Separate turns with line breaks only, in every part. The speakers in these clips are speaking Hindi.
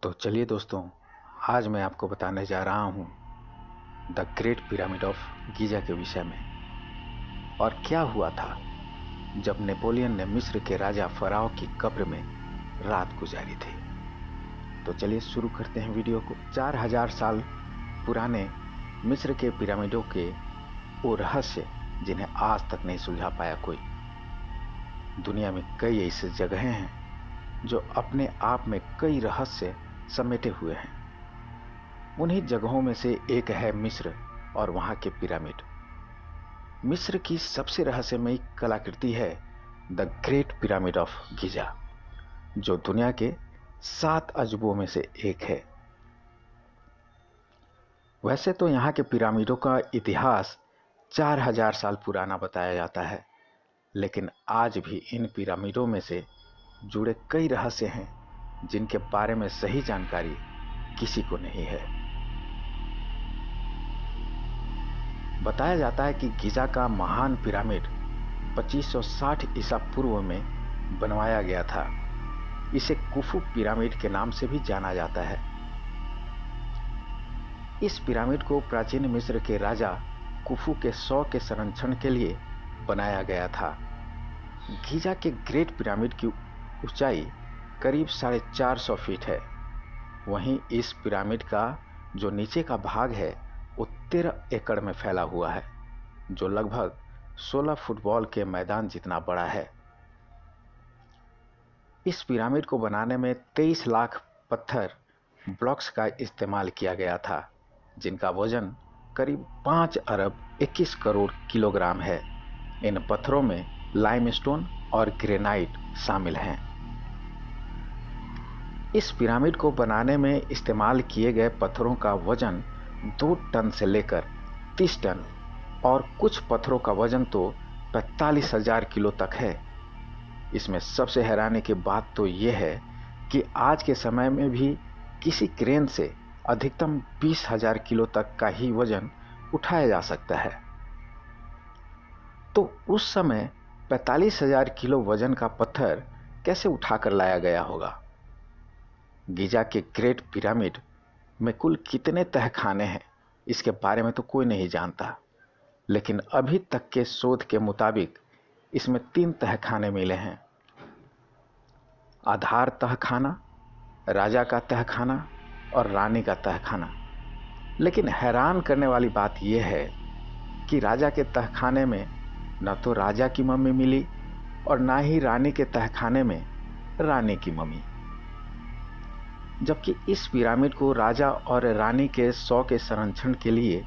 तो चलिए दोस्तों, आज मैं आपको बताने जा रहा हूँ the great pyramid of Giza के विषय में। और क्या हुआ था जब नेपोलियन ने मिस्र के राजा फराओ की कब्र में रात गुजारी थी। तो चलिए शुरू करते हैं वीडियो को। 4000 साल पुराने मिस्र के पिरामिडों के वो रहस्य जिन्हें आज तक नहीं सुलझा पाया कोई। दुनिया में कई ऐसी जगहें हैं जो अपने आप में कई रहस्य समेटे हुए हैं। उन्हीं जगहों में से एक है मिस्र और वहां के पिरामिड। मिस्र की सबसे रहस्यमयी कलाकृति है the great pyramid of Giza, जो दुनिया के 7 अजूबों में से एक है। वैसे तो यहाँ के पिरामिडों का इतिहास 4000 साल पुराना बताया जाता है, लेकिन आज भी इन पिरामिडों में से जुड़े कई रहस्य हैं जिनके बारे में सही जानकारी किसी को नहीं है। बताया जाता है कि गीजा का महान पिरामिड 2560 ईसा पूर्व में बनवाया गया था। इसे कुफू पिरामिड के नाम से भी जाना जाता है। इस पिरामिड को प्राचीन मिस्र के राजा कुफू के 100 के संरक्षण के लिए बनाया गया था। गीजा के ग्रेट पिरामिड की ऊंचाई करीब 450 फीट है। वहीं इस पिरामिड का जो नीचे का भाग है वो 13 एकड़ में फैला हुआ है, जो लगभग 16 फुटबॉल के मैदान जितना बड़ा है। इस पिरामिड को बनाने में 23 लाख पत्थर ब्लॉक्स का इस्तेमाल किया गया था, जिनका वजन करीब 5 अरब 21 करोड़ किलोग्राम है। इन पत्थरों में लाइमस्टोन और ग्रेनाइट शामिल हैं। इस पिरामिड को बनाने में इस्तेमाल किए गए पत्थरों का वजन 2 टन से लेकर 30 टन और कुछ पत्थरों का वजन तो 45,000 किलो तक है। इसमें सबसे हैरानी की बात तो यह है कि आज के समय में भी किसी क्रेन से अधिकतम 20,000 किलो तक का ही वजन उठाया जा सकता है। तो उस समय 45,000 किलो वजन का पत्थर कैसे उठाकर लाया गया होगा? गीजा के ग्रेट पिरामिड में कुल कितने तहखाने हैं, इसके बारे में तो कोई नहीं जानता, लेकिन अभी तक के शोध के मुताबिक इसमें 3 तहखाने मिले हैं। आधार तहखाना, राजा का तहखाना और रानी का तहखाना। लेकिन हैरान करने वाली बात यह है कि राजा के तहखाने में न तो राजा की मम्मी मिली और ना ही रानी के तहखाने में रानी की मम्मी, जबकि इस पिरामिड को राजा और रानी के 100 के संरक्षण के लिए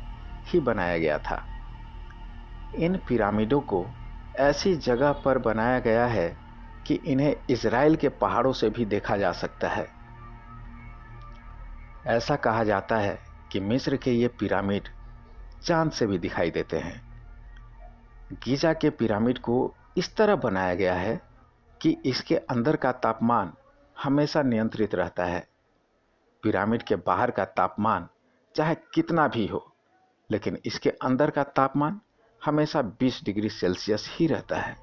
ही बनाया गया था। इन पिरामिडों को ऐसी जगह पर बनाया गया है कि इन्हें इज़राइल के पहाड़ों से भी देखा जा सकता है। ऐसा कहा जाता है कि मिस्र के ये पिरामिड चांद से भी दिखाई देते हैं। गीजा के पिरामिड को इस तरह बनाया गया है कि इसके अंदर का तापमान हमेशा नियंत्रित रहता है। पिरामिड के बाहर का तापमान चाहे कितना भी हो, लेकिन इसके अंदर का तापमान हमेशा 20 डिग्री सेल्सियस ही रहता है।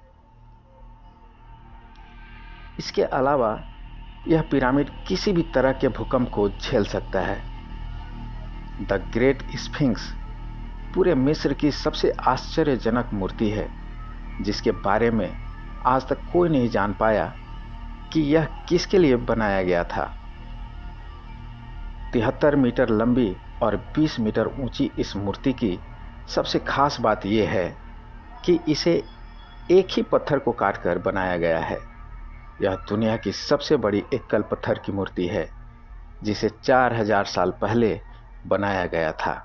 इसके अलावा यह पिरामिड किसी भी तरह के भूकंप को झेल सकता है। द ग्रेट स्फिंक्स पूरे मिस्र की सबसे आश्चर्यजनक मूर्ति है, जिसके बारे में आज तक कोई नहीं जान पाया कि यह किसके लिए बनाया गया था। 73 मीटर लंबी और 20 मीटर ऊंची इस मूर्ति की सबसे खास बात यह है कि इसे एक ही पत्थर को काटकर बनाया गया है। यह दुनिया की सबसे बड़ी एकल पत्थर की मूर्ति है, जिसे 4000 साल पहले बनाया गया था।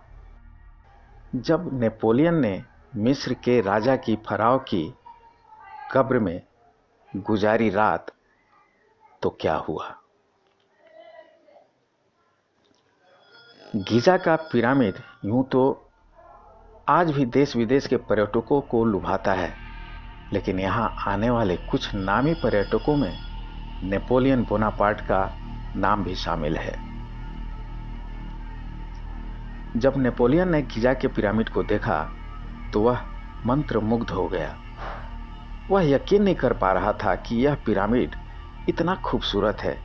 जब नेपोलियन ने मिस्र के राजा की फराओ की कब्र में गुजारी रात, तो क्या हुआ? गीजा का पिरामिड यूं तो आज भी देश विदेश के पर्यटकों को लुभाता है, लेकिन यहां आने वाले कुछ नामी पर्यटकों में नेपोलियन बोनापार्ट का नाम भी शामिल है। जब नेपोलियन ने गीजा के पिरामिड को देखा तो वह मंत्रमुग्ध हो गया। वह यकीन नहीं कर पा रहा था कि यह पिरामिड इतना खूबसूरत है।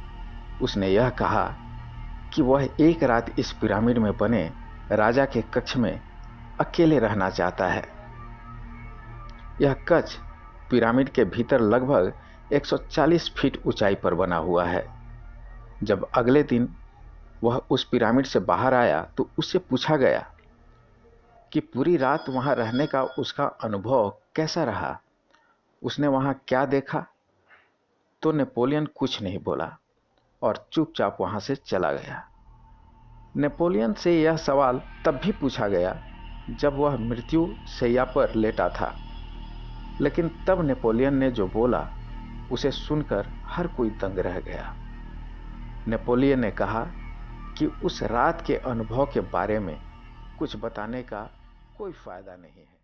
उसने यह कहा कि वह एक रात इस पिरामिड में बने राजा के कक्ष में अकेले रहना चाहता है। यह कक्ष पिरामिड के भीतर लगभग 140 फीट ऊंचाई पर बना हुआ है। जब अगले दिन वह उस पिरामिड से बाहर आया तो उससे पूछा गया कि पूरी रात वहां रहने का उसका अनुभव कैसा रहा, उसने वहां क्या देखा। तो नेपोलियन कुछ नहीं बोला और चुपचाप वहां से चला गया। नेपोलियन से यह सवाल तब भी पूछा गया जब वह मृत्यु शैया पर लेटा था, लेकिन तब नेपोलियन ने जो बोला उसे सुनकर हर कोई दंग रह गया। नेपोलियन ने कहा कि उस रात के अनुभव के बारे में कुछ बताने का कोई फायदा नहीं है।